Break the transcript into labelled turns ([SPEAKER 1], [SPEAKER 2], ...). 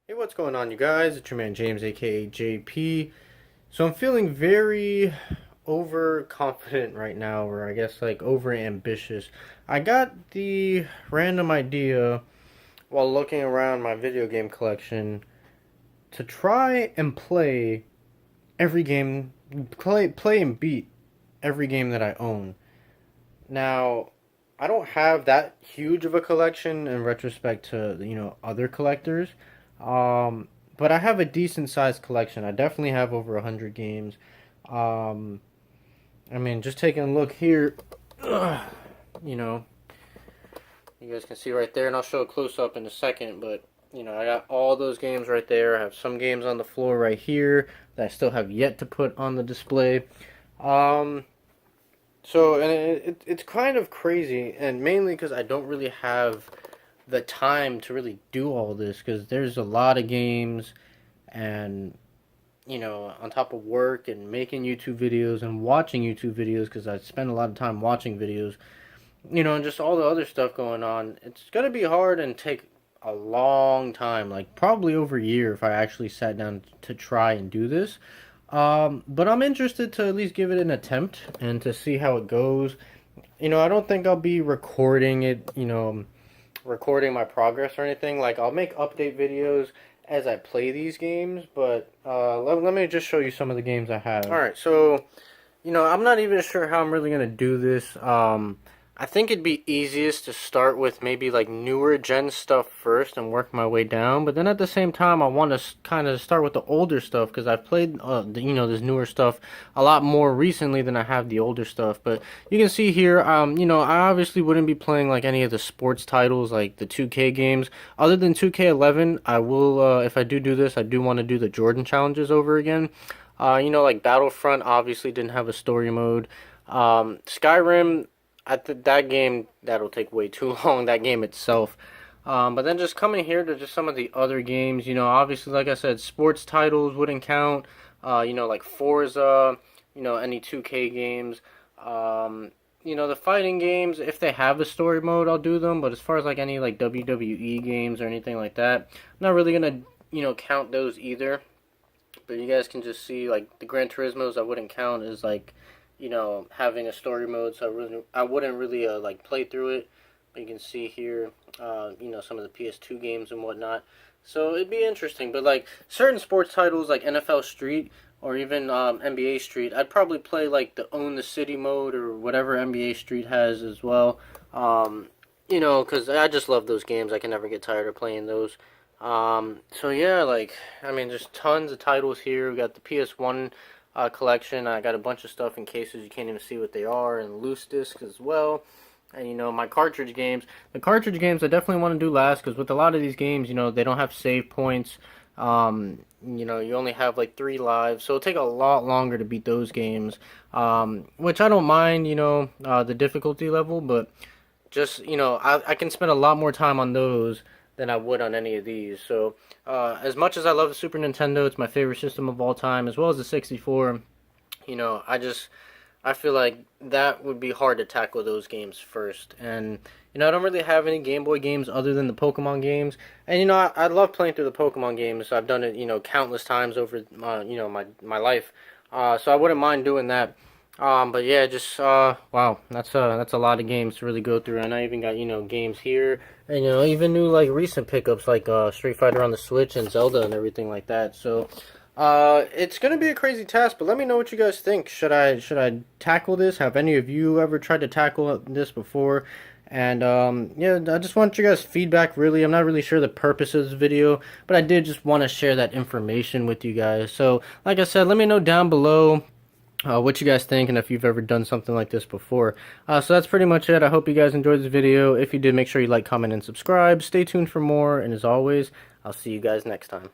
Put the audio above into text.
[SPEAKER 1] Hey, what's going on, you guys? It's your man James, aka JP. So I'm feeling very overconfident right now, or I guess like over ambitious. I got the random idea while looking around my video game collection to try and play every game, play and beat every game that I own. Now, I don't have that huge of a collection in retrospect to, other collectors. But I have a decent sized collection. I definitely have over 100 games. Um, I mean, just taking a look here, you know, you guys can see right there, and I'll show a close up in a second, but I got all those games right there. I have some games on the floor right here that I still have yet to put on the display. Um, and it's kind of crazy, and mainly because I don't really have the time to really do all this, because there's a lot of games, and on top of work and making YouTube videos and watching YouTube videos, because I spend a lot of time watching videos, and just all the other stuff going on. It's gonna be hard and take a long time, like probably over a year, if I actually sat down to try and do this. But I'm interested to at least give it an attempt and to see how it goes. I don't think I'll be recording it, recording my progress or anything. Like, I'll make update videos as I play these games, but let me just show you some of the games I have. Alright, so, I'm not even sure how I'm really going to do this. I think it'd be easiest to start with maybe like newer gen stuff first and work my way down. But then at the same time, I want to kind of start with the older stuff, because I've played, this newer stuff a lot more recently than I have the older stuff. But you can see here, I obviously wouldn't be playing like any of the sports titles, like the 2K games. Other than 2K11, I will, if I do this, I do want to do the Jordan challenges over again. Like Battlefront obviously didn't have a story mode. Skyrim, that game, that'll take way too long, that game itself. But then just coming here to just some of the other games, obviously, like I said, sports titles wouldn't count. Like Forza, any 2K games. The fighting games, if they have a story mode, I'll do them. But as far as like any like WWE games or anything like that, I'm not really gonna, count those either. But you guys can just see, like, the Gran Turismos I wouldn't count as like, having a story mode, so I wouldn't really like play through it. But you can see here, some of the PS2 games and whatnot. So it'd be interesting. But like certain sports titles, like NFL Street or even NBA Street, I'd probably play like the Own the City mode or whatever NBA Street has as well. Because I just love those games. I can never get tired of playing those. So yeah, like, I mean, there's tons of titles here. We got the PS1 collection. I got a bunch of stuff in cases you can't even see what they are, and loose discs as well. And my cartridge games. The cartridge games I definitely want to do last, because with a lot of these games, they don't have save points. You only have like 3 lives, so it'll take a lot longer to beat those games. Which I don't mind, the difficulty level, but just, I can spend a lot more time on those than I would on any of these. So, as much as I love the Super Nintendo, it's my favorite system of all time, as well as the 64. I feel like that would be hard to tackle those games first. And, I don't really have any Game Boy games other than the Pokemon games. And, I love playing through the Pokemon games. I've done it, countless times over, my life. So I wouldn't mind doing that. But yeah, just, wow, that's a lot of games to really go through. And I even got, games here, and, even new, like, recent pickups, like, Street Fighter on the Switch and Zelda and everything like that. So, it's gonna be a crazy task, but let me know what you guys think. Should I tackle this? Have any of you ever tried to tackle this before? And, yeah, I just want you guys' feedback, really. I'm not really sure the purpose of this video, but I did just want to share that information with you guys. So, like I said, let me know down below what you guys think, and if you've ever done something like this before. So that's pretty much it. I hope you guys enjoyed this video. If you did, make sure you like, comment, and subscribe. Stay tuned for more, and as always, I'll see you guys next time.